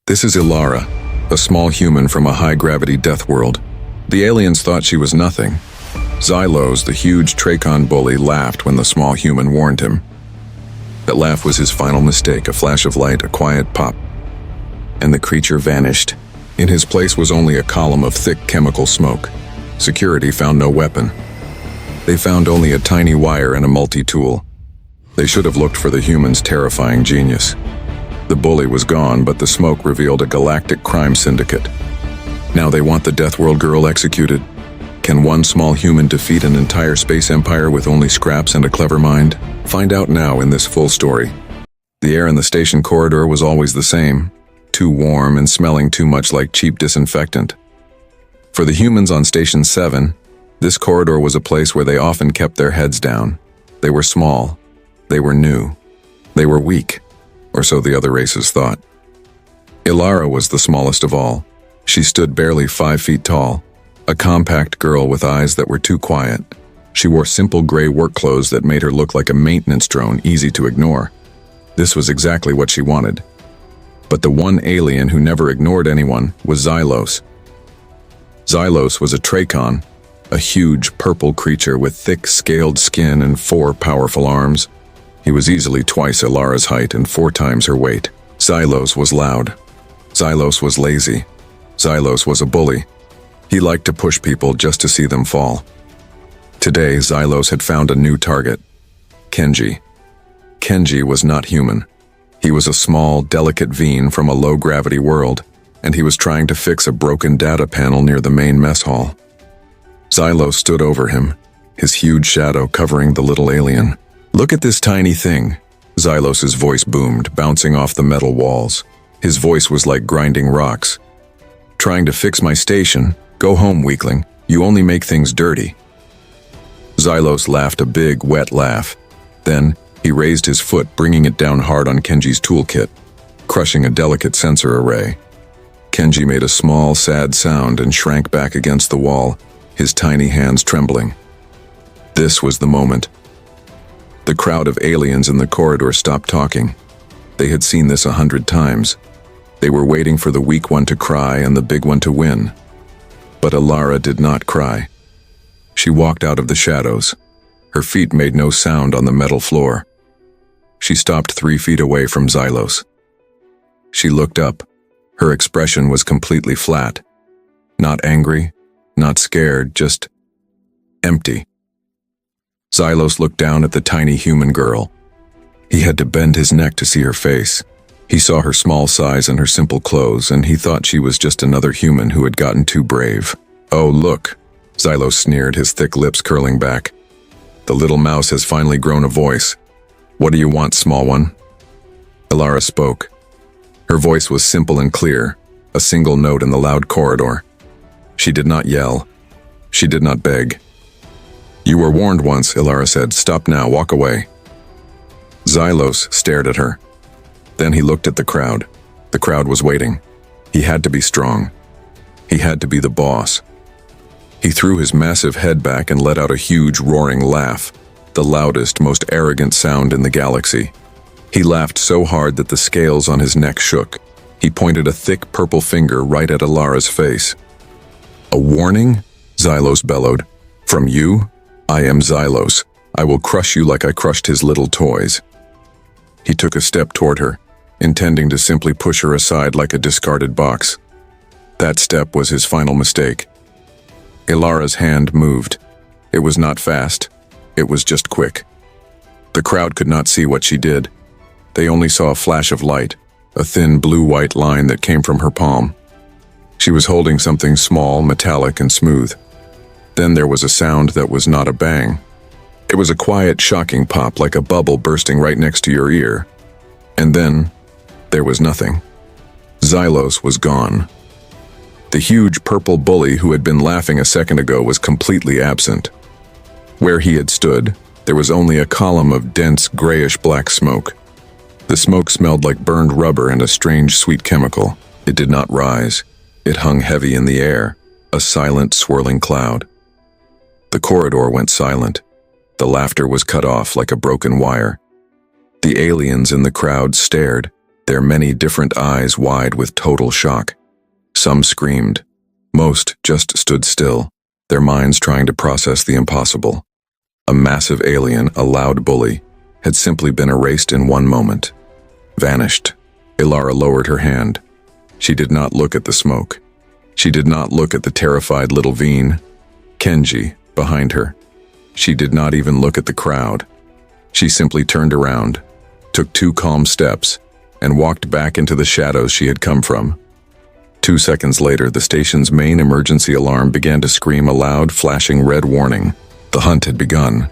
This is Elara, a small human from a high-gravity Deathworld. The aliens thought she was nothing. Xylos, the huge Trachon bully, laughed when the small human warned him. That laugh was his final mistake, a flash of light, a quiet pop. And the creature vanished. In his place was only a column of thick chemical smoke. Security found no weapon. They found only a tiny wire and a multi-tool. They should have looked for the human's terrifying genius. The bully was gone, but the smoke revealed a galactic crime syndicate. Now they want the Deathworld girl executed. Can one small human defeat an entire space empire with only scraps and a clever mind? Find out now in this full story. The air in the station corridor was always the same, too warm and smelling too much like cheap disinfectant. For the humans on Station 7, this corridor was a place where they often kept their heads down. They were small. They were new. They were weak. Or so the other races thought. Elara was the smallest of all. She stood barely 5 feet tall, a compact girl with eyes that were too quiet. She wore simple gray work clothes that made her look like a maintenance drone, easy to ignore. This was exactly what she wanted. But the one alien who never ignored anyone was Xylos. Xylos was a Trachon, a huge purple creature with thick scaled skin and 4 powerful arms. He was easily twice Elara's height and 4 times her weight. Xylos was loud. Xylos was lazy. Xylos was a bully. He liked to push people just to see them fall. Today, Xylos had found a new target. Kenji. Kenji was not human. He was a small, delicate Veen from a low-gravity world, and he was trying to fix a broken data panel near the main mess hall. Xylos stood over him, his huge shadow covering the little alien. "Look at this tiny thing," Xylos's voice boomed, bouncing off the metal walls. His voice was like grinding rocks. "Trying to fix my station? Go home, weakling. You only make things dirty." Xylos laughed a big, wet laugh. Then, he raised his foot, bringing it down hard on Kenji's toolkit, crushing a delicate sensor array. Kenji made a small, sad sound and shrank back against the wall, his tiny hands trembling. This was the moment. The crowd of aliens in the corridor stopped talking. They had seen this 100 times. They were waiting for the weak one to cry and the big one to win. But Elara did not cry. She walked out of the shadows. Her feet made no sound on the metal floor. She stopped 3 feet away from Xylos. She looked up. Her expression was completely flat. Not angry, not scared, just empty. Xylos looked down at the tiny human girl. He had to bend his neck to see her face. He saw her small size and her simple clothes, and he thought she was just another human who had gotten too brave. "Oh, look," Xylos sneered, his thick lips curling back. "The little mouse has finally grown a voice. What do you want, small one?" Elara spoke. Her voice was simple and clear, a single note in the loud corridor. She did not yell. She did not beg. "You were warned once," Elara said. "Stop now, walk away." Xylos stared at her. Then he looked at the crowd. The crowd was waiting. He had to be strong. He had to be the boss. He threw his massive head back and let out a huge roaring laugh, the loudest, most arrogant sound in the galaxy. He laughed so hard that the scales on his neck shook. He pointed a thick purple finger right at Elara's face. "A warning?" Xylos bellowed. "From you? I am Xylos. I will crush you like I crushed his little toys." He took a step toward her, intending to simply push her aside like a discarded box. That step was his final mistake. Elara's hand moved. It was not fast. It was just quick. The crowd could not see what she did. They only saw a flash of light, a thin blue-white line that came from her palm. She was holding something small, metallic, and smooth. Then there was a sound that was not a bang. It was a quiet, shocking pop, like a bubble bursting right next to your ear. And then, there was nothing. Xylos was gone. The huge purple bully who had been laughing a second ago was completely absent. Where he had stood, there was only a column of dense, grayish-black smoke. The smoke smelled like burned rubber and a strange, sweet chemical. It did not rise. It hung heavy in the air, a silent, swirling cloud. The corridor went silent. The laughter was cut off like a broken wire. The aliens in the crowd stared, their many different eyes wide with total shock. Some screamed. Most just stood still, their minds trying to process the impossible. A massive alien, a loud bully, had simply been erased in one moment. Vanished. Elara lowered her hand. She did not look at the smoke. She did not look at the terrified little Veen, Kenji, behind her. She did not even look at the crowd. She simply turned around, took 2 calm steps, and walked back into the shadows she had come from. 2 seconds later, the station's main emergency alarm began to scream a loud, flashing red warning. The hunt had begun.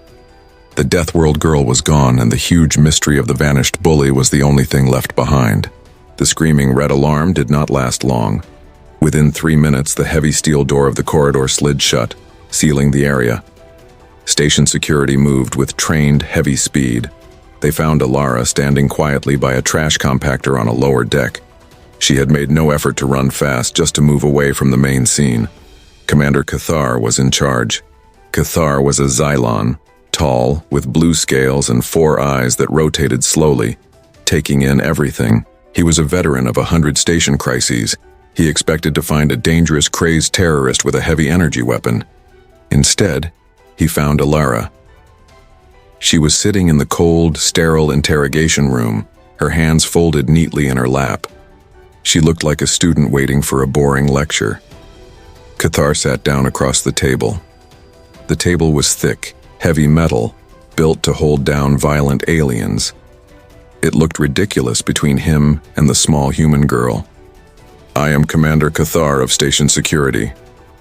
The Deathworld girl was gone, and the huge mystery of the vanished bully was the only thing left behind. The screaming red alarm did not last long. Within 3 minutes, the heavy steel door of the corridor slid shut, sealing the area. Station security moved with trained, heavy speed. They found Elara standing quietly by a trash compactor on a lower deck. She had made no effort to run fast, just to move away from the main scene. Commander Cathar was in charge. Cathar was a Xylon, tall, with blue scales and 4 eyes that rotated slowly, taking in everything. He was a veteran of 100 station crises. He expected to find a dangerous, crazed terrorist with a heavy energy weapon. Instead, he found Elara. She was sitting in the cold, sterile interrogation room, her hands folded neatly in her lap. She looked like a student waiting for a boring lecture. Cathar sat down across the table. The table was thick, heavy metal, built to hold down violent aliens. It looked ridiculous between him and the small human girl. "I am Commander Cathar of Station Security,"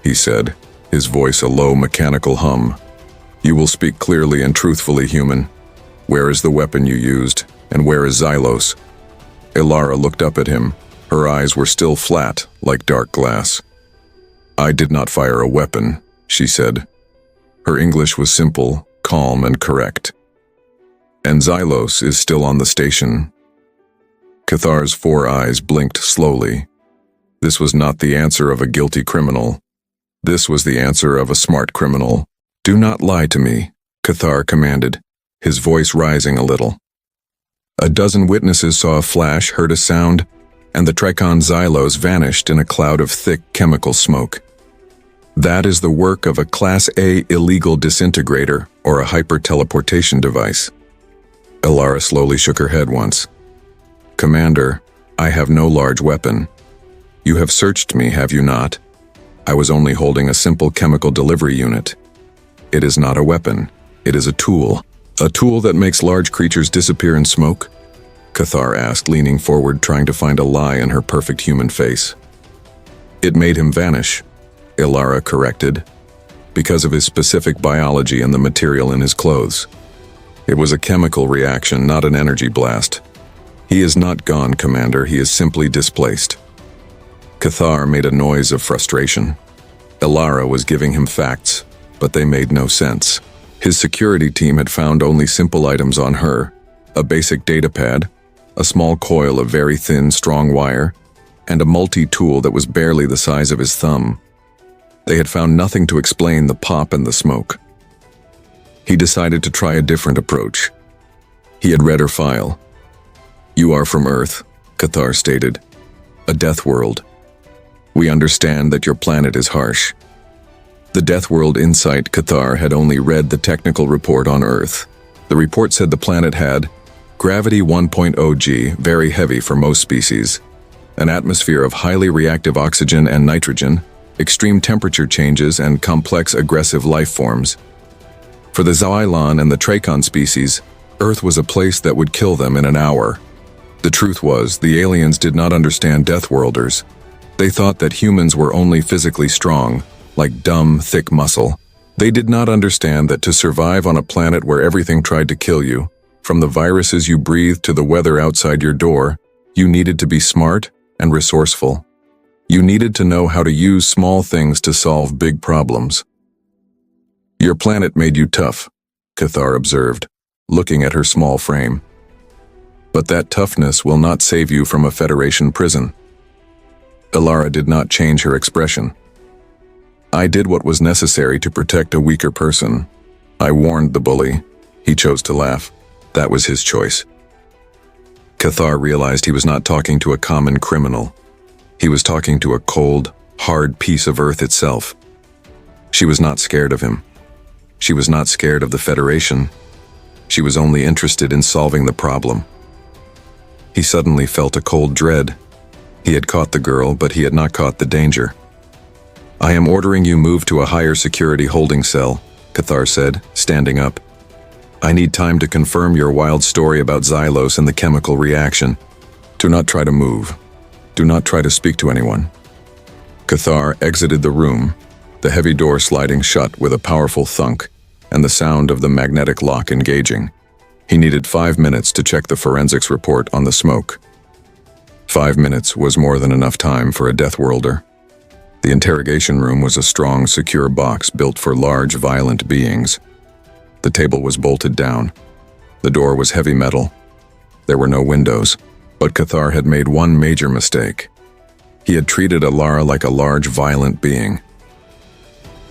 he said, his voice a low mechanical hum. "You will speak clearly and truthfully, human. Where is the weapon you used, and where is Xylos?" Elara looked up at him. Her eyes were still flat, like dark glass. "I did not fire a weapon," she said. Her English was simple, calm, and correct. "And Xylos is still on the station." Cathar's 4 eyes blinked slowly. This was not the answer of a guilty criminal. This was the answer of a smart criminal. "Do not lie to me," Cathar commanded, his voice rising a little. A dozen witnesses saw a flash, heard a sound, and the Tricon Xylos vanished in a cloud of thick chemical smoke. That is the work of a Class A illegal disintegrator or a hyper-teleportation device. Elara slowly shook her head once. "Commander, I have no large weapon. You have searched me, have you not? I was only holding a simple chemical delivery unit. It is not a weapon. It is a tool. A tool that makes large creatures disappear in smoke?" Cathar asked, leaning forward, trying to find a lie in her perfect human face. "It made him vanish," Elara corrected, "because of his specific biology and the material in his clothes. It was a chemical reaction, not an energy blast. He is not gone, Commander. He is simply displaced." Cathar made a noise of frustration. Elara was giving him facts, but they made no sense. His security team had found only simple items on her: a basic data pad, a small coil of very thin, strong wire, and a multi-tool that was barely the size of his thumb. They had found nothing to explain the pop and the smoke. He decided to try a different approach. He had read her file. "You are from Earth," Cathar stated. "A Deathworld. We understand that your planet is harsh." The Deathworld Insight Cathar had only read the technical report on Earth. The report said the planet had gravity 1.0 g, very heavy for most species, an atmosphere of highly reactive oxygen and nitrogen, extreme temperature changes, and complex aggressive life forms. For the Xylon and the Tracon species, Earth was a place that would kill them in an hour. The truth was, the aliens did not understand Deathworlders. They thought that humans were only physically strong, like dumb, thick muscle. They did not understand that to survive on a planet where everything tried to kill you, from the viruses you breathed to the weather outside your door, you needed to be smart and resourceful. You needed to know how to use small things to solve big problems. "Your planet made you tough," Cathar observed, looking at her small frame. "But that toughness will not save you from a Federation prison." Elara did not change her expression. "I did what was necessary to protect a weaker person. I warned the bully. He chose to laugh. That was his choice." Cathar realized he was not talking to a common criminal. He was talking to a cold, hard piece of Earth itself. She was not scared of him. She was not scared of the Federation. She was only interested in solving the problem. He suddenly felt a cold dread. He had caught the girl, but he had not caught the danger. "I am ordering you move to a higher security holding cell," Cathar said, standing up. "I need time to confirm your wild story about Xylos and the chemical reaction. Do not try to move. Do not try to speak to anyone." Cathar exited the room, the heavy door sliding shut with a powerful thunk and the sound of the magnetic lock engaging. He needed 5 minutes to check the forensics report on the smoke. 5 minutes was more than enough time for a Deathworlder. The interrogation room was a strong, secure box built for large, violent beings. The table was bolted down. The door was heavy metal. There were no windows, but Cathar had made one major mistake. He had treated Elara like a large, violent being.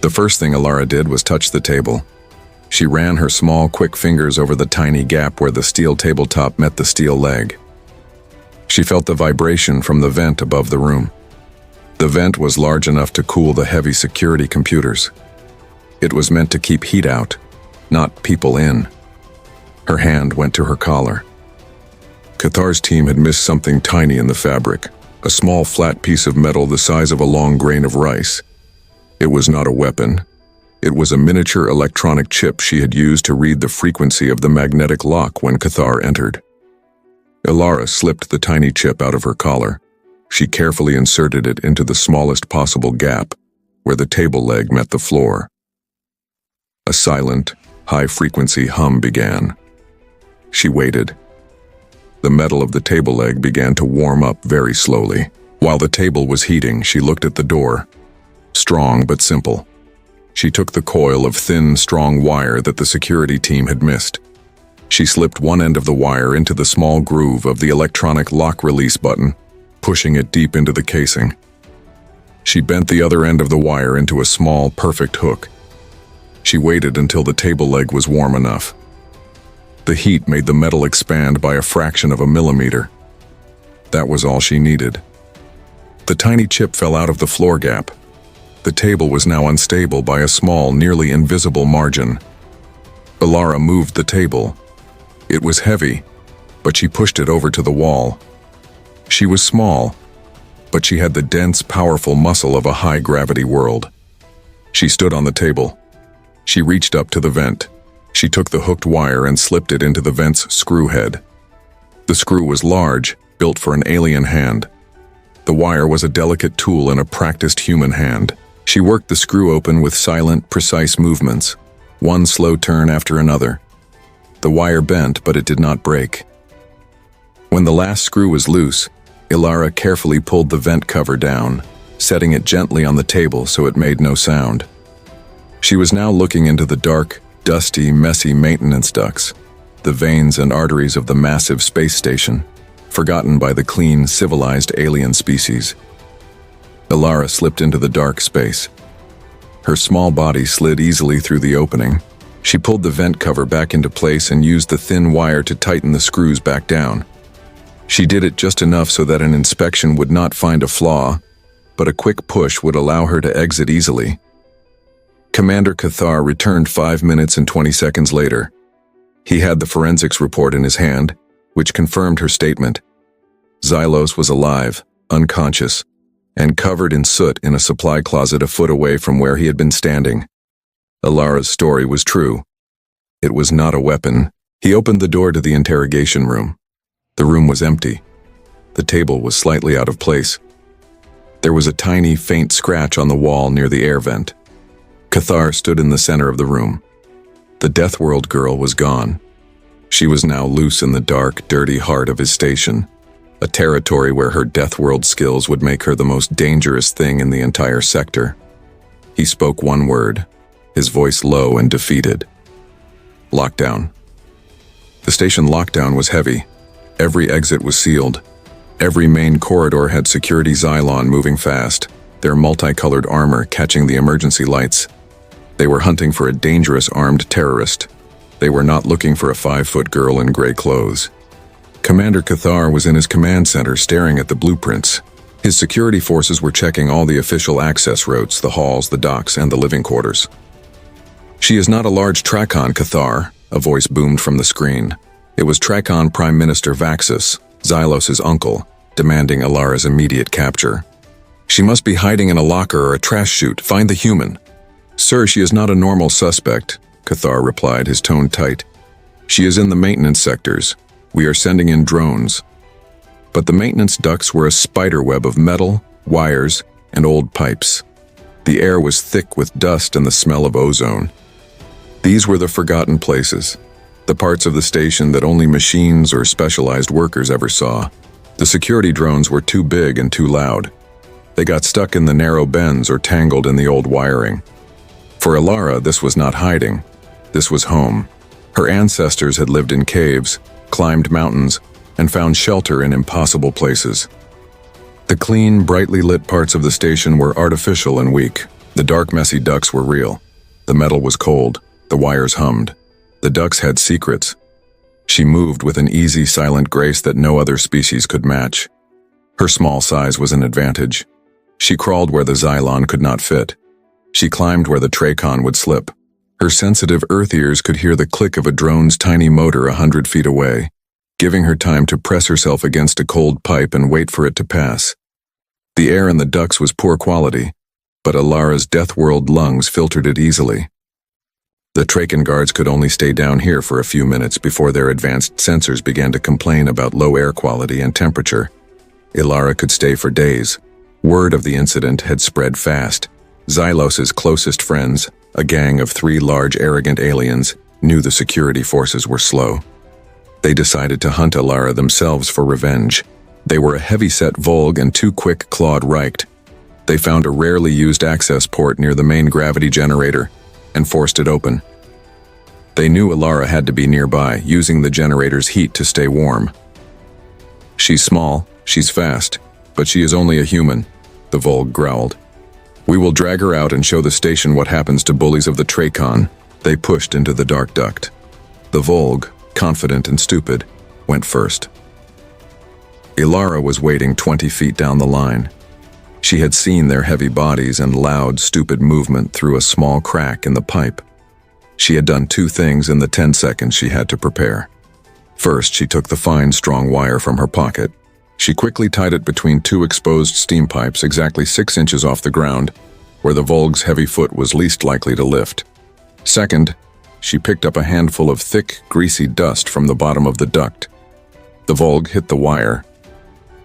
The first thing Elara did was touch the table. She ran her small, quick fingers over the tiny gap where the steel tabletop met the steel leg. She felt the vibration from the vent above the room. The vent was large enough to cool the heavy security computers. It was meant to keep heat out, not people in. Her hand went to her collar. Cathar's team had missed something tiny in the fabric, a small flat piece of metal the size of a long grain of rice. It was not a weapon. It was a miniature electronic chip she had used to read the frequency of the magnetic lock when Cathar entered. Elara slipped the tiny chip out of her collar. She carefully inserted it into the smallest possible gap, where the table leg met the floor. A silent, high-frequency hum began. She waited. The metal of the table leg began to warm up very slowly. While the table was heating, she looked at the door. Strong but simple. She took the coil of thin, strong wire that the security team had missed. She slipped one end of the wire into the small groove of the electronic lock release button, pushing it deep into the casing. She bent the other end of the wire into a small, perfect hook. She waited until the table leg was warm enough. The heat made the metal expand by a fraction of a millimeter. That was all she needed. The tiny chip fell out of the floor gap. The table was now unstable by a small, nearly invisible margin. Elara moved the table. It was heavy, but she pushed it over to the wall. She was small, but she had the dense, powerful muscle of a high-gravity world. She stood on the table. She reached up to the vent. She took the hooked wire and slipped it into the vent's screw head. The screw was large, built for an alien hand. The wire was a delicate tool in a practiced human hand. She worked the screw open with silent, precise movements, one slow turn after another. The wire bent, but it did not break. When the last screw was loose, Elara carefully pulled the vent cover down, setting it gently on the table so it made no sound. She was now looking into the dark, dusty, messy maintenance ducts, the veins and arteries of the massive space station, forgotten by the clean, civilized alien species. Elara slipped into the dark space. Her small body slid easily through the opening. She pulled the vent cover back into place and used the thin wire to tighten the screws back down. She did it just enough so that an inspection would not find a flaw, but a quick push would allow her to exit easily. Commander Cathar returned 5 minutes and 20 seconds later. He had the forensics report in his hand, which confirmed her statement. Xylos was alive, unconscious, and covered in soot in a supply closet a foot away from where he had been standing. Elara's story was true. It was not a weapon. He opened the door to the interrogation room. The room was empty. The table was slightly out of place. There was a tiny, faint scratch on the wall near the air vent. Cathar stood in the center of the room. The Deathworld girl was gone. She was now loose in the dark, dirty heart of his station, a territory where her Deathworld skills would make her the most dangerous thing in the entire sector. He spoke one word, his voice low and defeated. Lockdown. The station lockdown was heavy. Every exit was sealed. Every main corridor had security Xylon moving fast, their multicolored armor catching the emergency lights. They were hunting for a dangerous armed terrorist. They were not looking for a 5-foot girl in gray clothes. Commander Cathar was in his command center staring at the blueprints. His security forces were checking all the official access routes, the halls, the docks, and the living quarters. "She is not a large Tracon, Cathar," a voice boomed from the screen. It was Tracon Prime Minister Vaxus, Xylos' uncle, demanding Elara's immediate capture. "She must be hiding in a locker or a trash chute. Find the human." "Sir, she is not a normal suspect," Cathar replied, his tone tight. "She is in the maintenance sectors. We are sending in drones." But the maintenance ducts were a spiderweb of metal, wires, and old pipes. The air was thick with dust and the smell of ozone. These were the forgotten places, the parts of the station that only machines or specialized workers ever saw. The security drones were too big and too loud. They got stuck in the narrow bends or tangled in the old wiring. For Elara, this was not hiding. This was home. Her ancestors had lived in caves, climbed mountains, and found shelter in impossible places. The clean, brightly lit parts of the station were artificial and weak. The dark, messy ducts were real. The metal was cold. The wires hummed. The ducts had secrets. She moved with an easy, silent grace that no other species could match. Her small size was an advantage. She crawled where the Xylon could not fit. She climbed where the Tracon would slip. Her sensitive Earth ears could hear the click of a drone's tiny motor 100 feet away, giving her time to press herself against a cold pipe and wait for it to pass. The air in the ducts was poor quality, but Elara's Deathworld lungs filtered it easily. The Tracon guards could only stay down here for a few minutes before their advanced sensors began to complain about low air quality and temperature. Elara could stay for days. Word of the incident had spread fast. Xylos' closest friends, a gang of 3 large arrogant aliens, knew the security forces were slow. They decided to hunt Elara themselves for revenge. They were a heavy-set Volg and 2 quick-clawed Reicht. They found a rarely used access port near the main gravity generator and forced it open. They knew Elara had to be nearby, using the generator's heat to stay warm. "She's small, she's fast, but she is only a human," the Volg growled. "We will drag her out and show the station what happens to bullies of the Tracon." They pushed into the dark duct. The Volg, confident and stupid, went first. Elara was waiting 20 feet down the line. She had seen their heavy bodies and loud, stupid movement through a small crack in the pipe. She had done 2 things in the 10 seconds she had to prepare. First, she took the fine, strong wire from her pocket. She quickly tied it between 2 exposed steam pipes exactly 6 inches off the ground, where the Volg's heavy foot was least likely to lift. Second, she picked up a handful of thick, greasy dust from the bottom of the duct. The Volg hit the wire.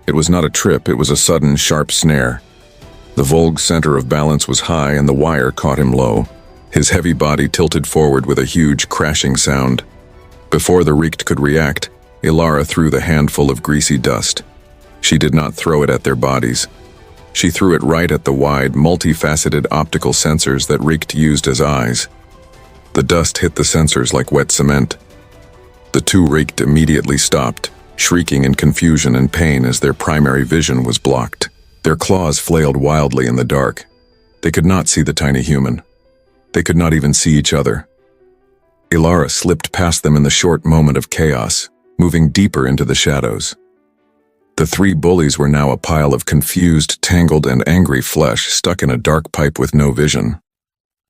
It was not a trip, it was a sudden, sharp snare. The Volg's center of balance was high and the wire caught him low. His heavy body tilted forward with a huge crashing sound. Before the Reicht could react, Elara threw the handful of greasy dust. She did not throw it at their bodies. She threw it right at the wide, multifaceted optical sensors that Reicht used as eyes. The dust hit the sensors like wet cement. The 2 Reicht immediately stopped, shrieking in confusion and pain as their primary vision was blocked. Their claws flailed wildly in the dark. They could not see the tiny human. They could not even see each other. Elara slipped past them in the short moment of chaos, moving deeper into the shadows. The 3 bullies were now a pile of confused, tangled, and angry flesh stuck in a dark pipe with no vision.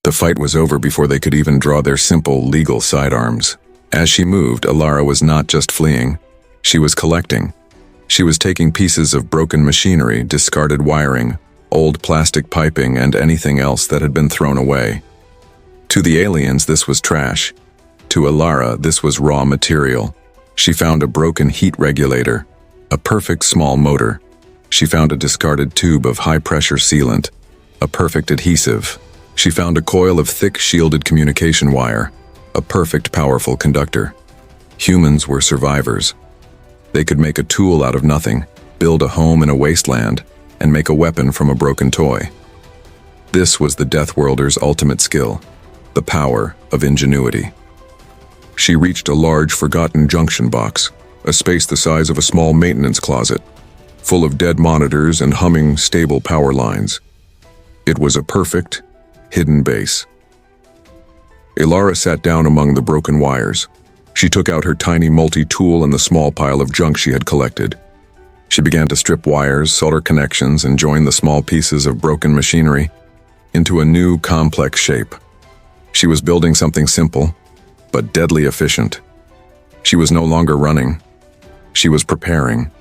The fight was over before they could even draw their simple, legal sidearms. As she moved, Elara was not just fleeing. She was collecting. She was taking pieces of broken machinery, discarded wiring, old plastic piping, and anything else that had been thrown away. To the aliens, this was trash. To Elara, this was raw material. She found a broken heat regulator, a perfect small motor. She found a discarded tube of high-pressure sealant, a perfect adhesive. She found a coil of thick, shielded communication wire, a perfect, powerful conductor. Humans were survivors. They could make a tool out of nothing, build a home in a wasteland, and make a weapon from a broken toy. This was the Deathworlder's ultimate skill, the power of ingenuity. She reached a large, forgotten junction box, a space the size of a small maintenance closet, full of dead monitors and humming, stable power lines. It was a perfect, hidden base. Elara sat down among the broken wires. She took out her tiny multi-tool and the small pile of junk she had collected. She began to strip wires, solder connections, and join the small pieces of broken machinery into a new, complex shape. She was building something simple, but deadly efficient. She was no longer running. She was preparing.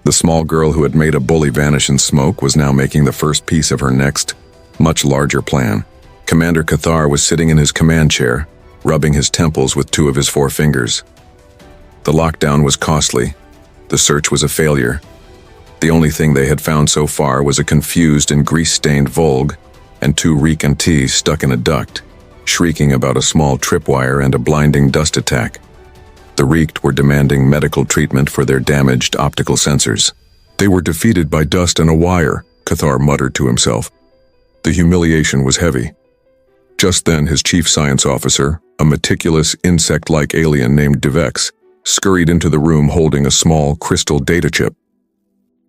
The small girl who had made a bully vanish in smoke was now making the first piece of her next, much larger plan. Commander Cathar was sitting in his command chair, rubbing his temples with 2 of his 4 fingers. The lockdown was costly. The search was a failure. The only thing they had found so far was a confused and grease-stained Volg and 2 recontees stuck in a duct, shrieking about a small tripwire and a blinding dust attack. The Reeked were demanding medical treatment for their damaged optical sensors. They were defeated by dust and a wire, Cathar muttered to himself. The humiliation was heavy. Just then his chief science officer, a meticulous insect-like alien named Devex, scurried into the room holding a small crystal data chip.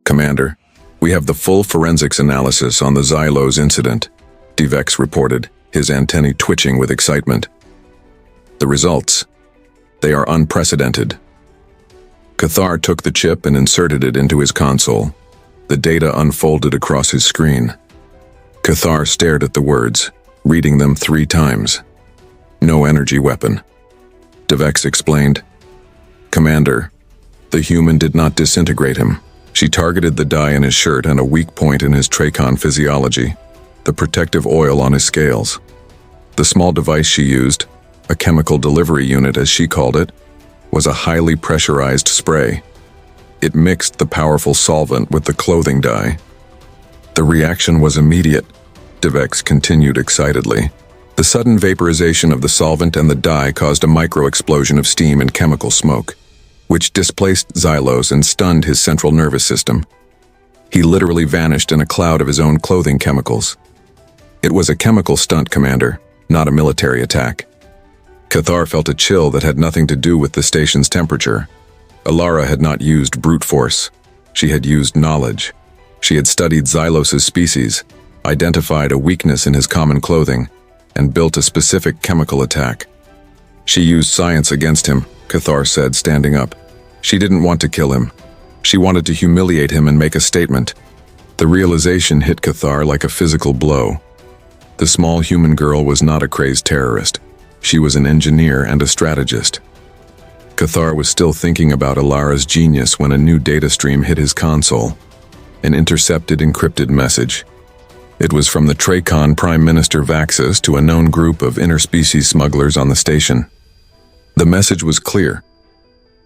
"Commander, we have the full forensics analysis on the Xylos incident," Devex reported, his antennae twitching with excitement. "The results. They are unprecedented." Cathar took the chip and inserted it into his console. The data unfolded across his screen. Cathar stared at the words, reading them 3 times. "No energy weapon." Devex explained. "Commander, the human did not disintegrate him. She targeted the dye in his shirt and a weak point in his trachon physiology, the protective oil on his scales. The small device she used, a chemical delivery unit as she called it, was a highly pressurized spray. It mixed the powerful solvent with the clothing dye. The reaction was immediate," Devex continued excitedly. "The sudden vaporization of the solvent and the dye caused a micro-explosion of steam and chemical smoke, which displaced Xylos and stunned his central nervous system. He literally vanished in a cloud of his own clothing chemicals. It was a chemical stunt, Commander, not a military attack." Cathar felt a chill that had nothing to do with the station's temperature. Elara had not used brute force. She had used knowledge. She had studied Xylos' species, identified a weakness in his common clothing, and built a specific chemical attack. "She used science against him," Cathar said, standing up. "She didn't want to kill him. She wanted to humiliate him and make a statement." The realization hit Cathar like a physical blow. The small human girl was not a crazed terrorist. She was an engineer and a strategist. Cathar was still thinking about Elara's genius when a new data stream hit his console. An intercepted, encrypted message. It was from the Trachon Prime Minister Vaxus to a known group of interspecies smugglers on the station. The message was clear.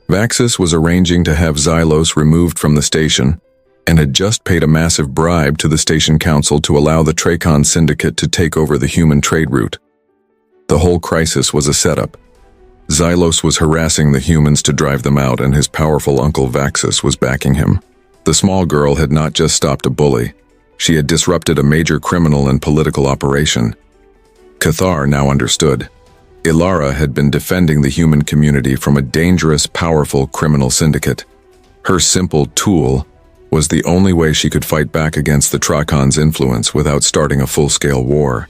Vaxus was arranging to have Xylos removed from the station and had just paid a massive bribe to the station council to allow the Trachon Syndicate to take over the human trade route. The whole crisis was a setup. Xylos was harassing the humans to drive them out, and his powerful uncle Vaxus was backing him. The small girl had not just stopped a bully. She had disrupted a major criminal and political operation. Cathar now understood. Elara had been defending the human community from a dangerous, powerful criminal syndicate. Her simple tool was the only way she could fight back against the Trakon's influence without starting a full-scale war.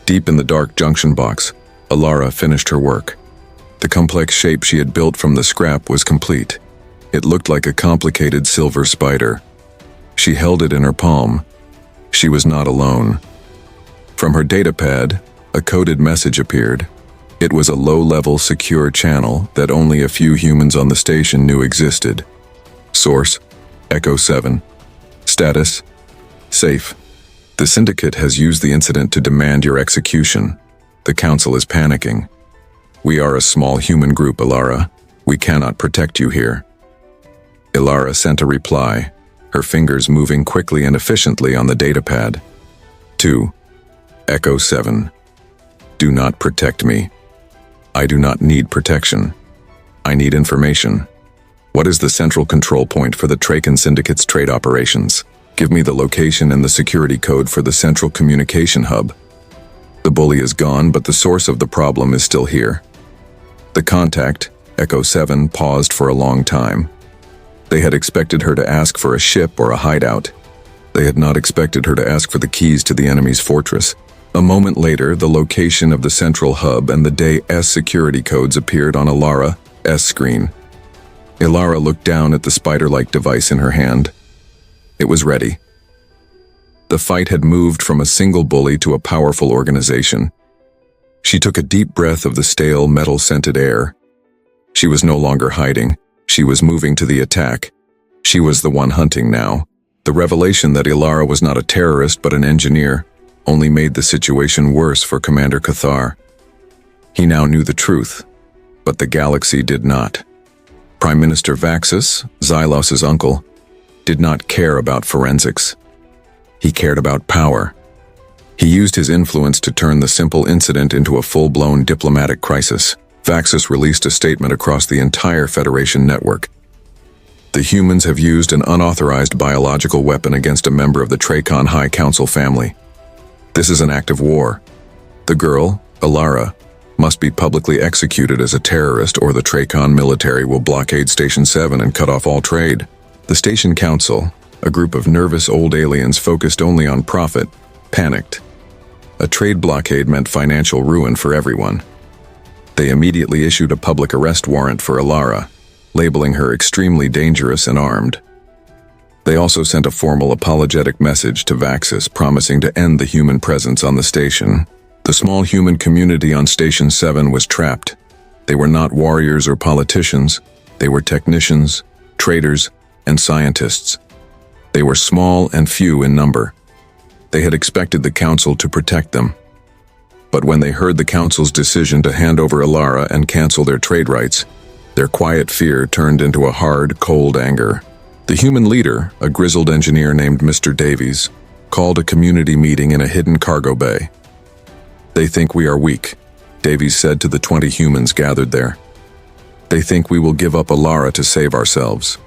Deep in the dark junction box, Elara finished her work. The complex shape she had built from the scrap was complete. It looked like a complicated silver spider. She held it in her palm. She was not alone. From her datapad, a coded message appeared. It was a low-level secure channel that only a few humans on the station knew existed. Source: Echo 7. Status: safe. The Syndicate has used the incident to demand your execution. The Council is panicking. We are a small human group, Elara. We cannot protect you here. Elara sent a reply, her fingers moving quickly and efficiently on the datapad. 2. Echo 7. Do not protect me. I do not need protection. I need information. What is the central control point for the Trachon Syndicate's trade operations? Give me the location and the security code for the central communication hub. The bully is gone, but the source of the problem is still here. The contact, Echo 7, paused for a long time. They had expected her to ask for a ship or a hideout. They had not expected her to ask for the keys to the enemy's fortress. A moment later, the location of the central hub and the day S security codes appeared on Elara's screen. Elara looked down at the spider-like device in her hand. It was ready. The fight had moved from a single bully to a powerful organization. She took a deep breath of the stale, metal-scented air. She was no longer hiding. She was moving to the attack. She was the one hunting now. The revelation that Elara was not a terrorist but an engineer only made the situation worse for Commander Cathar. He now knew the truth, but the galaxy did not. Prime Minister Vaxus, Xylos's uncle, did not care about forensics. He cared about power. He used his influence to turn the simple incident into a full-blown diplomatic crisis. Vaxus released a statement across the entire Federation network. The humans have used an unauthorized biological weapon against a member of the Tracon High Council family. This is an act of war. The girl, Elara, must be publicly executed as a terrorist or the Tracon military will blockade Station 7 and cut off all trade. The Station Council, a group of nervous old aliens focused only on profit, panicked. A trade blockade meant financial ruin for everyone. They immediately issued a public arrest warrant for Elara, labeling her extremely dangerous and armed. They also sent a formal apologetic message to Vaxus promising to end the human presence on the station. The small human community on Station 7 was trapped. They were not warriors or politicians. They were technicians, traders, and scientists. They were small and few in number. They had expected the Council to protect them. But when they heard the Council's decision to hand over Elara and cancel their trade rights, their quiet fear turned into a hard, cold anger. The human leader, a grizzled engineer named Mr. Davies, called a community meeting in a hidden cargo bay. "They think we are weak," Davies said to the 20 humans gathered there. "They think we will give up Elara to save ourselves.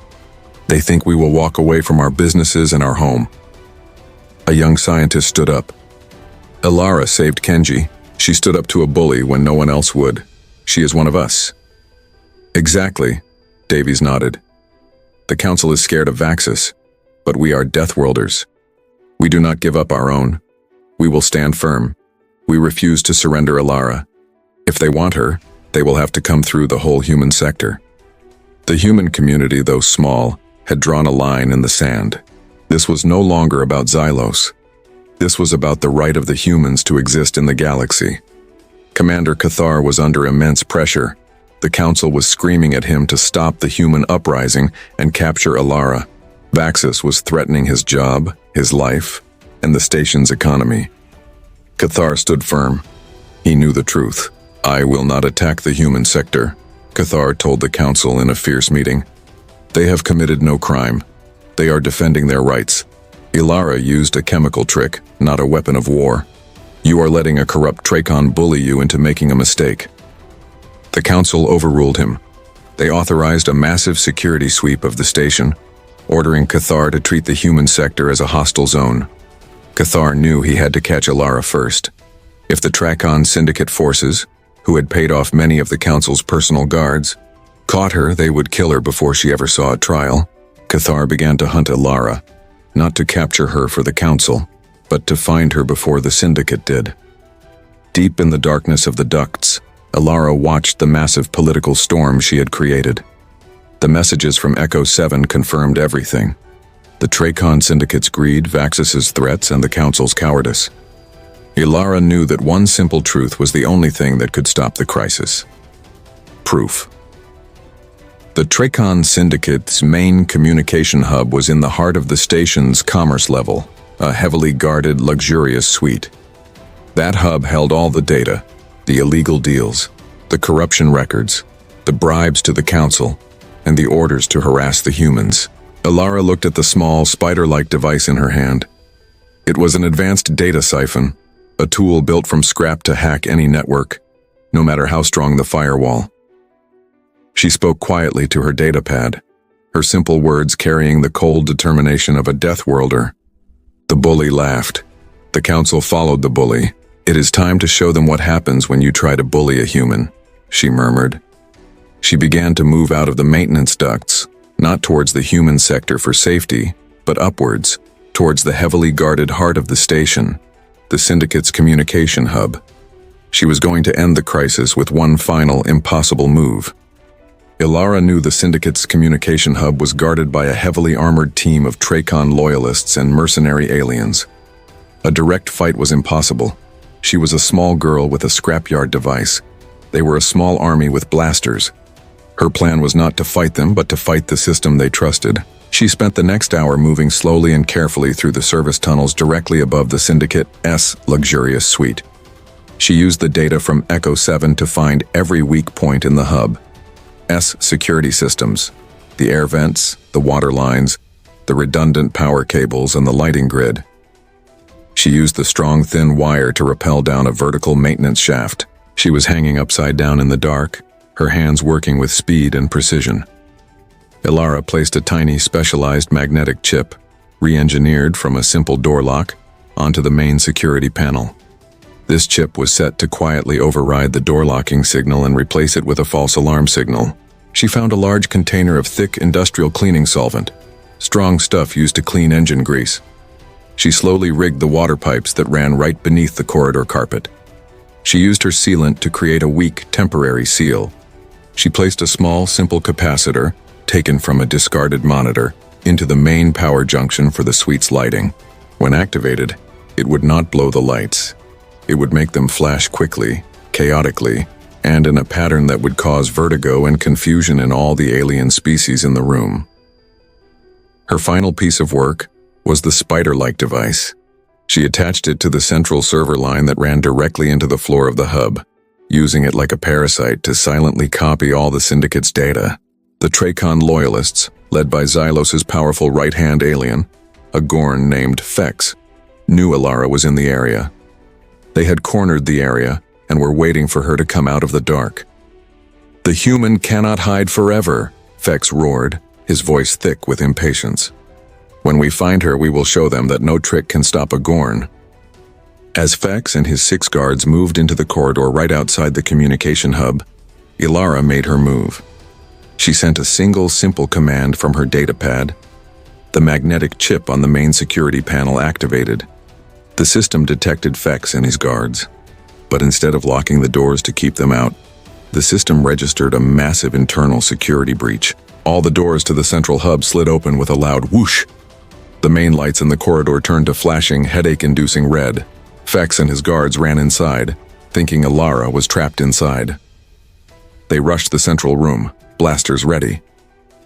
They think we will walk away from our businesses and our home." A young scientist stood up. "Elara saved Kenji. She stood up to a bully when no one else would. She is one of us." "Exactly," Davies nodded. "The Council is scared of Vaxus, but we are Deathworlders. We do not give up our own. We will stand firm. We refuse to surrender Elara. If they want her, they will have to come through the whole human sector." The human community, though small, had drawn a line in the sand. This was no longer about Xylos. This was about the right of the humans to exist in the galaxy. Commander Cathar was under immense pressure. The Council was screaming at him to stop the human uprising and capture Elara. Vaxus was threatening his job, his life, and the station's economy. Cathar stood firm. He knew the truth. "I will not attack the human sector," Cathar told the Council in a fierce meeting. "They have committed no crime. They are defending their rights. Elara used a chemical trick, not a weapon of war. You are letting a corrupt Tracon bully you into making a mistake." The Council overruled him. They authorized a massive security sweep of the station, ordering Cathar to treat the human sector as a hostile zone. Cathar knew he had to catch Elara first. If the Tracon Syndicate forces, who had paid off many of the Council's personal guards, caught her, they would kill her before she ever saw a trial. Cathar began to hunt Elara, not to capture her for the Council, but to find her before the Syndicate did. Deep in the darkness of the ducts, Elara watched the massive political storm she had created. The messages from Echo 7 confirmed everything. The Tracon Syndicate's greed, Vaxus's threats, and the Council's cowardice. Elara knew that one simple truth was the only thing that could stop the crisis. Proof. The Tracon Syndicate's main communication hub was in the heart of the station's commerce level, a heavily guarded, luxurious suite. That hub held all the data, the illegal deals, the corruption records, the bribes to the Council, and the orders to harass the humans. Elara looked at the small, spider-like device in her hand. It was an advanced data siphon, a tool built from scrap to hack any network, no matter how strong the firewall. She spoke quietly to her datapad, her simple words carrying the cold determination of a Deathworlder. The bully laughed. The Council followed the bully. "It is time to show them what happens when you try to bully a human," she murmured. She began to move out of the maintenance ducts, not towards the human sector for safety, but upwards, towards the heavily guarded heart of the station. the Syndicate's communication hub. She was going to end the crisis with one final, impossible move. Elara knew the Syndicate's communication hub was guarded by a heavily armored team of Tracon loyalists and mercenary aliens. A direct fight was impossible. She was a small girl with a scrapyard device. They were a small army with blasters. Her plan was not to fight them, but to fight the system they trusted. She spent the next hour moving slowly and carefully through the service tunnels directly above the Syndicate's luxurious suite. She used the data from Echo 7 to find every weak point in the hub's security systems, the air vents, the water lines, the redundant power cables, and the lighting grid. She used the strong, thin wire to rappel down a vertical maintenance shaft. She was hanging upside down in the dark, her hands working with speed and precision. Elara placed a tiny, specialized magnetic chip, re-engineered from a simple door lock, onto the main security panel. This chip was set to quietly override the door locking signal and replace it with a false alarm signal. She found a large container of thick industrial cleaning solvent, strong stuff used to clean engine grease. She slowly rigged the water pipes that ran right beneath the corridor carpet. She used her sealant to create a weak, temporary seal. She placed a small, simple capacitor, taken from a discarded monitor, into the main power junction for the suite's lighting. When activated, it would not blow the lights. It would make them flash quickly, chaotically, and in a pattern that would cause vertigo and confusion in all the alien species in the room. Her final piece of work was the spider-like device. She attached it to the central server line that ran directly into the floor of the hub, using it like a parasite to silently copy all the Syndicate's data. The Tracon loyalists, led by Xylos's powerful right-hand alien, a Gorn named Fex, knew Elara was in the area. They had cornered the area and were waiting for her to come out of the dark. "The human cannot hide forever," Fex roared, his voice thick with impatience. "When we find her, we will show them that no trick can stop a Gorn." As Fex and his 6 guards moved into the corridor right outside the communication hub, Elara made her move. She sent a single, simple command from her datapad. The magnetic chip on the main security panel activated. The system detected Fex and his guards, but instead of locking the doors to keep them out, the system registered a massive internal security breach. All the doors to the central hub slid open with a loud whoosh. The main lights in the corridor turned to flashing, headache-inducing red. Fex and his guards ran inside, thinking Elara was trapped inside. They rushed the central room, blasters ready.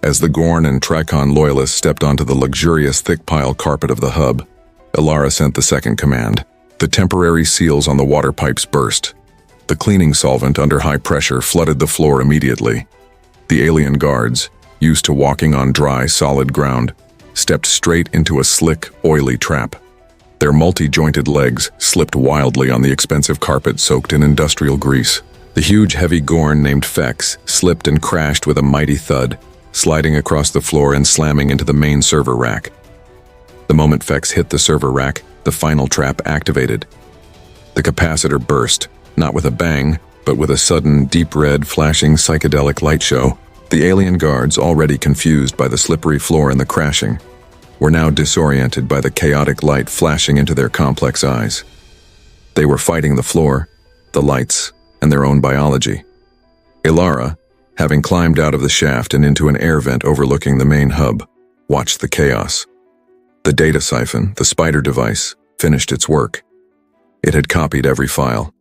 As the Gorn and Tracon loyalists stepped onto the luxurious thick pile carpet of the hub, Elara sent the second command. The temporary seals on the water pipes burst. The cleaning solvent under high pressure flooded the floor immediately. The alien guards, used to walking on dry, solid ground, stepped straight into a slick, oily trap. Their multi-jointed legs slipped wildly on the expensive carpet soaked in industrial grease. The huge, heavy Gorn named Fex slipped and crashed with a mighty thud, sliding across the floor and slamming into the main server rack. The moment Fex hit the server rack, the final trap activated. The capacitor burst, not with a bang, but with a sudden, deep red, flashing psychedelic light show. The alien guards, already confused by the slippery floor and the crashing, were now disoriented by the chaotic light flashing into their complex eyes. They were fighting the floor, the lights, and their own biology. Elara, having climbed out of the shaft and into an air vent overlooking the main hub, watched the chaos. The data siphon, the spider device, finished its work. It had copied every file.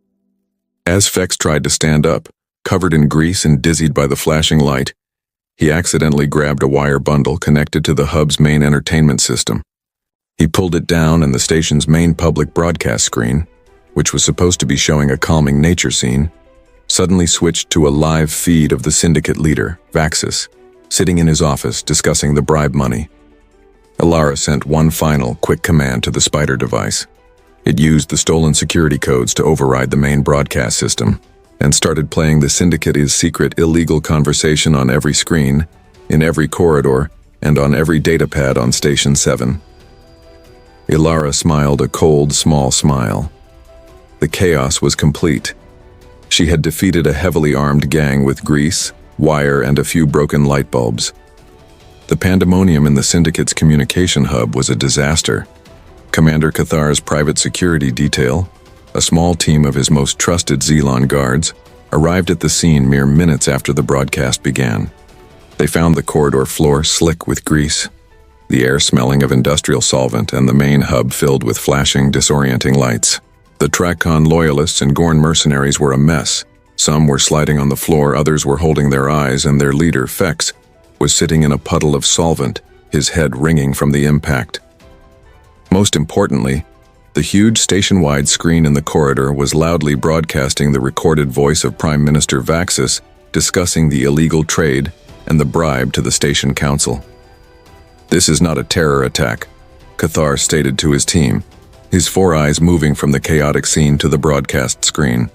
As Fex tried to stand up, covered in grease and dizzied by the flashing light, he accidentally grabbed a wire bundle connected to the hub's main entertainment system. He pulled it down and the station's main public broadcast screen, which was supposed to be showing a calming nature scene, suddenly switched to a live feed of the Syndicate leader, Vaxis, sitting in his office discussing the bribe money. Elara sent one final, quick command to the spider device. It used the stolen security codes to override the main broadcast system, and started playing the Syndicate's secret illegal conversation on every screen, in every corridor, and on every datapad on Station 7. Elara smiled a cold, small smile. The chaos was complete. She had defeated a heavily armed gang with grease, wire, and a few broken light bulbs. The pandemonium in the Syndicate's communication hub was a disaster. Commander Cathar's private security detail, a small team of his most trusted Xelon guards, arrived at the scene mere minutes after the broadcast began. They found the corridor floor slick with grease, the air smelling of industrial solvent, and the main hub filled with flashing, disorienting lights. The TRACON loyalists and Gorn mercenaries were a mess. Some were sliding on the floor, others were holding their eyes, and their leader, Fex, was sitting in a puddle of solvent, his head ringing from the impact. Most importantly, the huge station-wide screen in the corridor was loudly broadcasting the recorded voice of Prime Minister Vaxis discussing the illegal trade and the bribe to the station council. "This is not a terror attack," Cathar stated to his team, his four eyes moving from the chaotic scene to the broadcast screen.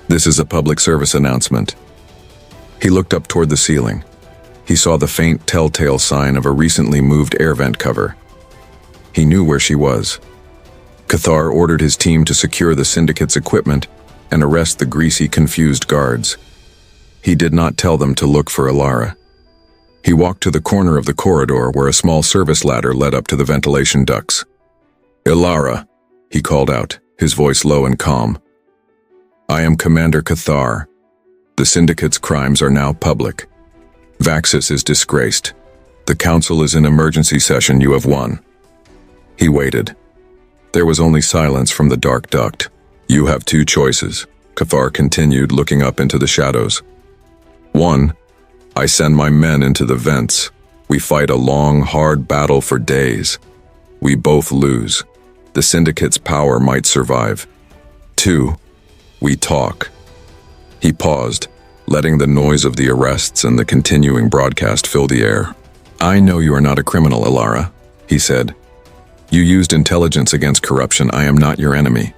"This is a public service announcement." He looked up toward the ceiling. He saw the faint telltale sign of a recently moved air vent cover. He knew where she was. Cathar ordered his team to secure the Syndicate's equipment and arrest the greasy, confused guards. He did not tell them to look for Elara. He walked to the corner of the corridor where a small service ladder led up to the ventilation ducts. "Elara," he called out, his voice low and calm. "I am Commander Cathar. The Syndicate's crimes are now public. Vaxis is disgraced. The Council is in emergency session. You have won." He waited. There was only silence from the dark duct. "You have two choices," Cathar continued, looking up into the shadows. "One, I send my men into the vents. We fight a long, hard battle for days. We both lose. The Syndicate's power might survive. Two, we talk." He paused, letting the noise of the arrests and the continuing broadcast fill the air. "I know you are not a criminal, Elara," he said. "You used intelligence against corruption. I am not your enemy."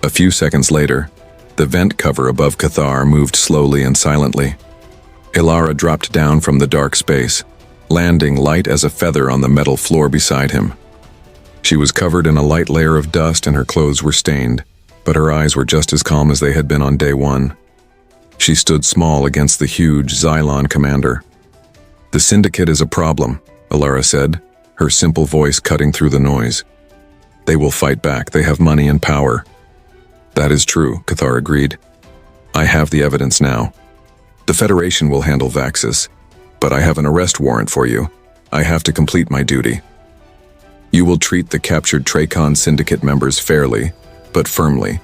A few seconds later, the vent cover above Cathar moved slowly and silently. Elara dropped down from the dark space, landing light as a feather on the metal floor beside him. She was covered in a light layer of dust and her clothes were stained, but her eyes were just as calm as they had been on day one. She stood small against the huge Xylon commander. "The Syndicate is a problem," Elara said, her simple voice cutting through the noise. "They will fight back. They have money and power." "That is true," Cathar agreed. "I have the evidence now. The Federation will handle Vaxis, but I have an arrest warrant for you. I have to complete my duty. You will treat the captured TRACON Syndicate members fairly, but firmly.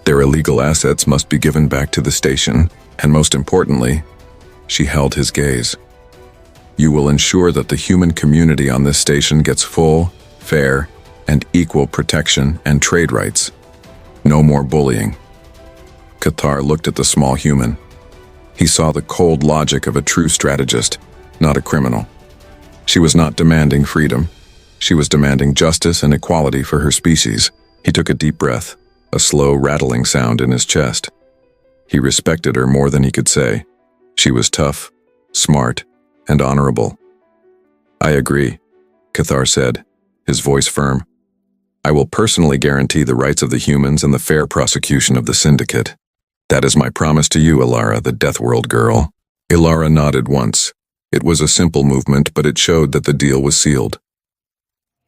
Their illegal assets must be given back to the station, and most importantly," she held his gaze, "you will ensure that the human community on this station gets full, fair, and equal protection and trade rights. No more bullying." Cathar looked at the small human. He saw the cold logic of a true strategist, not a criminal. She was not demanding freedom. She was demanding justice and equality for her species. He took a deep breath, a slow rattling sound in his chest. He respected her more than he could say. She was tough, smart, and honorable. "I agree," Cathar said, his voice firm. "I will personally guarantee the rights of the humans and the fair prosecution of the Syndicate. That is my promise to you, Elara, the Deathworld girl." Elara nodded once. It was a simple movement, but it showed that the deal was sealed.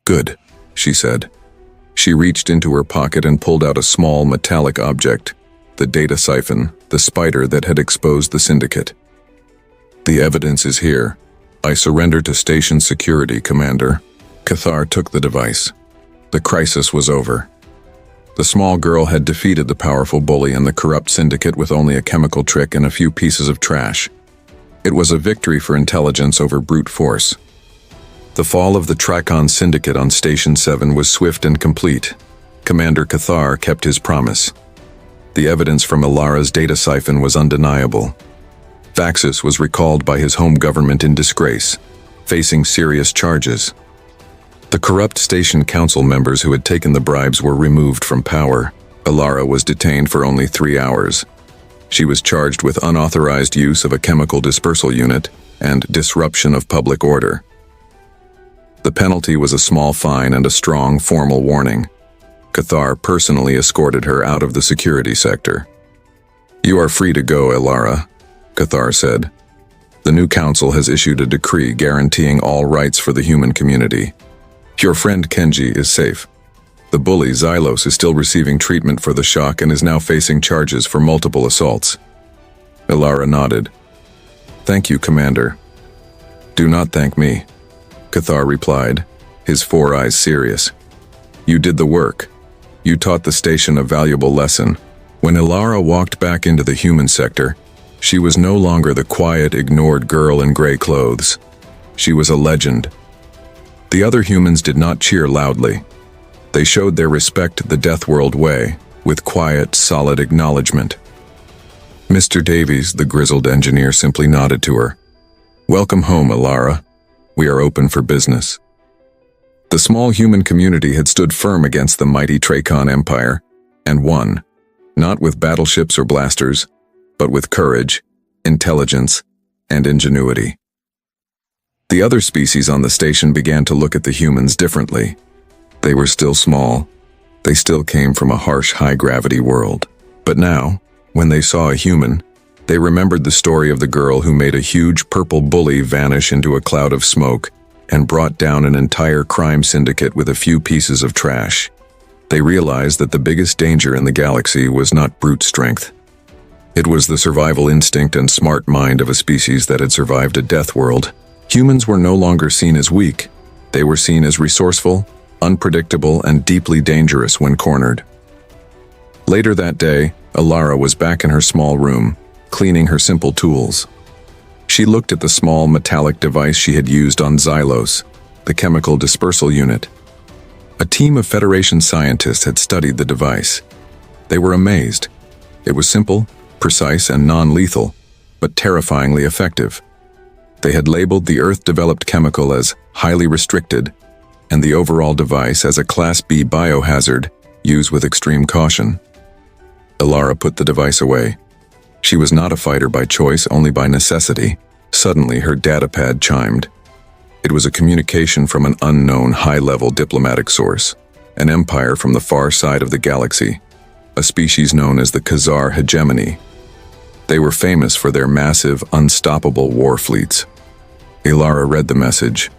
"Good," she said. She reached into her pocket and pulled out a small metallic object, the data siphon, the spider that had exposed the Syndicate. "The evidence is here. I surrender to station security, Commander." Cathar took the device. The crisis was over. The small girl had defeated the powerful bully and the corrupt Syndicate with only a chemical trick and a few pieces of trash. It was a victory for intelligence over brute force. The fall of the TRACON Syndicate on Station 7 was swift and complete. Commander Cathar kept his promise. The evidence from Elara's data siphon was undeniable. Vaxis was recalled by his home government in disgrace, facing serious charges. The corrupt station council members who had taken the bribes were removed from power. Elara was detained for only 3 hours. She was charged with unauthorized use of a chemical dispersal unit and disruption of public order. The penalty was a small fine and a strong formal warning. Cathar personally escorted her out of the security sector. "You are free to go, Elara," Cathar said. "The new council has issued a decree guaranteeing all rights for the human community. Your friend Kenji is safe. The bully Xylos is still receiving treatment for the shock and is now facing charges for multiple assaults. Elara nodded. Thank you, Commander. Do not thank me, Cathar replied, his 4 eyes serious. You did the work. You taught the station a valuable lesson. When Elara walked back into the human sector, she was no longer the quiet, ignored girl in gray clothes. She was a legend. The other humans did not cheer loudly. They showed their respect the Deathworld way, with quiet, solid acknowledgement. Mr. Davies, the grizzled engineer, simply nodded to her. Welcome home, Elara. We are open for business. The small human community had stood firm against the mighty Tracon Empire, and won, not with battleships or blasters, but with courage, intelligence, and ingenuity. The other species on the station began to look at the humans differently. They were still small. They still came from a harsh, high-gravity world. But now, when they saw a human, they remembered the story of the girl who made a huge purple bully vanish into a cloud of smoke and brought down an entire crime syndicate with a few pieces of trash. They realized that the biggest danger in the galaxy was not brute strength. It was the survival instinct and smart mind of a species that had survived a death world. Humans were no longer seen as weak. They were seen as resourceful, unpredictable, and deeply dangerous when cornered. Later that day, Elara was back in her small room, cleaning her simple tools. She looked at the small metallic device she had used on Xylos, the chemical dispersal unit. A team of Federation scientists had studied the device. They were amazed. It was simple, precise, and non-lethal, but terrifyingly effective. They had labeled the Earth-developed chemical as highly restricted, and the overall device as a Class B biohazard, used with extreme caution. Elara put the device away. She was not a fighter by choice, only by necessity. Suddenly, her datapad chimed. It was a communication from an unknown high-level diplomatic source, an empire from the far side of the galaxy, a species known as the Khazar hegemony. They were famous for their massive, unstoppable war fleets. Elara read the message.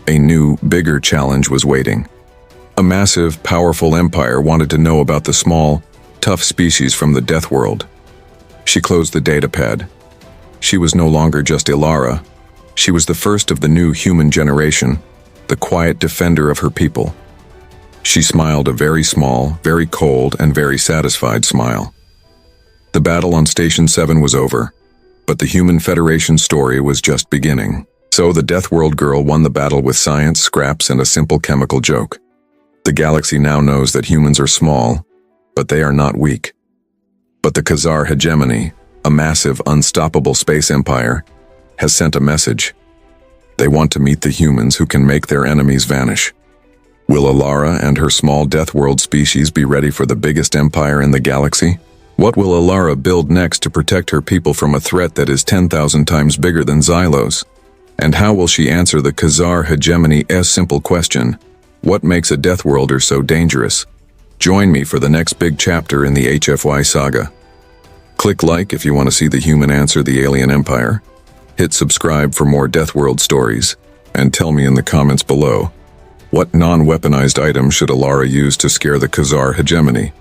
A new, bigger challenge was waiting. A massive, powerful empire wanted to know about the small, tough species from the Deathworld. She closed the datapad. She was no longer just Elara. She was the first of the new human generation, the quiet defender of her people. She smiled a very small, very cold, and very satisfied smile. The battle on Station 7 was over, but the Human Federation story was just beginning. So the Deathworld girl won the battle with science, scraps, and a simple chemical joke. The galaxy now knows that humans are small, but they are not weak. But the Khazar hegemony, a massive, unstoppable space empire, has sent a message. They want to meet the humans who can make their enemies vanish. Will Elara and her small Deathworld species be ready for the biggest empire in the galaxy? What will Elara build next to protect her people from a threat that is 10,000 times bigger than Xylos? And how will she answer the Khazar hegemony's simple question, what makes a Deathworlder so dangerous? Join me for the next big chapter in the HFY saga. Click like if you want to see the human answer the alien empire. Hit subscribe for more Deathworld stories, and tell me in the comments below, what non-weaponized item should Elara use to scare the Khazar hegemony?